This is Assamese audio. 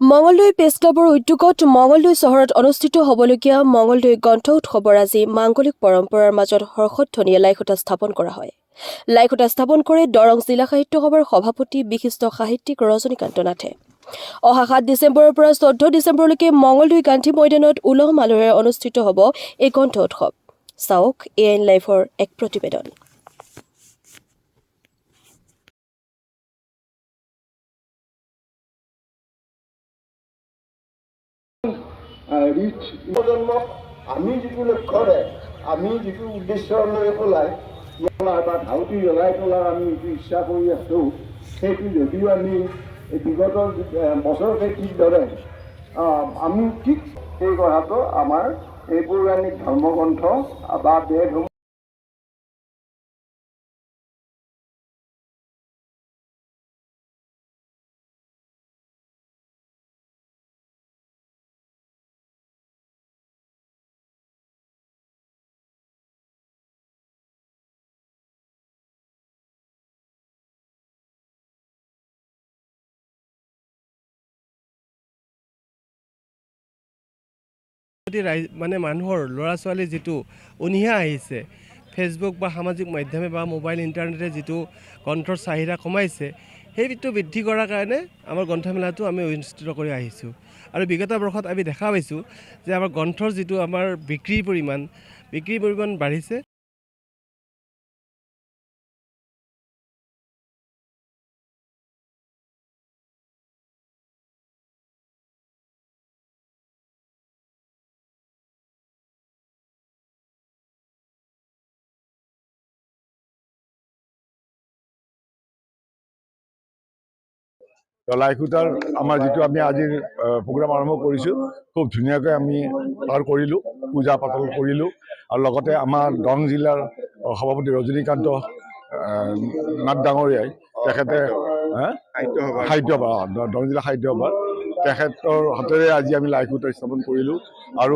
মঙলদৈ প্ৰেছ ক্লাবৰ উদ্যোগত মঙলদৈ চহৰত অনুষ্ঠিত হ'বলগীয়া মঙলদৈ গ্ৰন্থ উৎসৱৰ আজি মাংগলিক পৰম্পৰাৰ মাজত হৰ্ষধ্বনিৰে লাইখুটা স্থাপন কৰা হয়। লাইখুটা স্থাপন কৰে দৰং জিলা সাহিত্য সভাৰ সভাপতি বিশিষ্ট সাহিত্যিক ৰজনীকান্ত নাথে। অহা ৭ ডিচেম্বৰৰ পৰা ১৪ ডিচেম্বৰলৈকে মঙলদৈ গান্ধী ময়দানত উলহ মালহেৰে অনুষ্ঠিত হ'ব এই গ্ৰন্থ উৎসৱ। চাওক AN লাইভৰ এক প্ৰতিবেদন। প্ৰজন্মক আমি যিটো লক্ষ্যৰে আমি যিটো উদ্দেশ্যলৈ ওলাই বা ধাউতি জ্বলাই তোলাৰ আমি যিটো ইচ্ছা কৰি আছোঁ সেইটো যদিও আমি বিগত বছৰতে ঠিক ধৰে আমি ঠিক সেই কথাটো আমাৰ এই পৌৰাণিক ধৰ্মগ্ৰন্থ বা বেদসমূহ মানুহৰ ল'ৰা ছোৱালী যিটো অনীহা আহিছে, ফেচবুক বা সামাজিক মাধ্যমে বা মোবাইল ইণ্টাৰনেটে যিটো গ্ৰন্থৰ চাহিদা কমাইছে, সেইটো বৃদ্ধি কৰাৰ কাৰণে আমাৰ গ্ৰন্থমেলাটো আমি অনুষ্ঠিত কৰি আহিছোঁ। আৰু বিগত বৰ্ষত আমি দেখা পাইছোঁ যে আমাৰ গ্ৰন্থৰ যিটো আমাৰ বিক্ৰীৰ পৰিমাণ বাঢ়িছে। লাইখুটাৰ আমাৰ যিটো আমি আজিৰ প্ৰগ্ৰাম আৰম্ভ কৰিছোঁ, খুব ধুনীয়াকৈ আমি পাৰ কৰিলোঁ, পূজা পাতল কৰিলোঁ। আৰু লগতে আমাৰ দৰং জিলাৰ সভাপতি ৰজনীকান্ত নাথ ডাঙৰীয়াই তেখেতে সাহিত্য সভা দৰং জিলা সাহিত্য সভা তেখেতৰ হাতেৰে আজি আমি লাইখুটা স্থাপন কৰিলোঁ। আৰু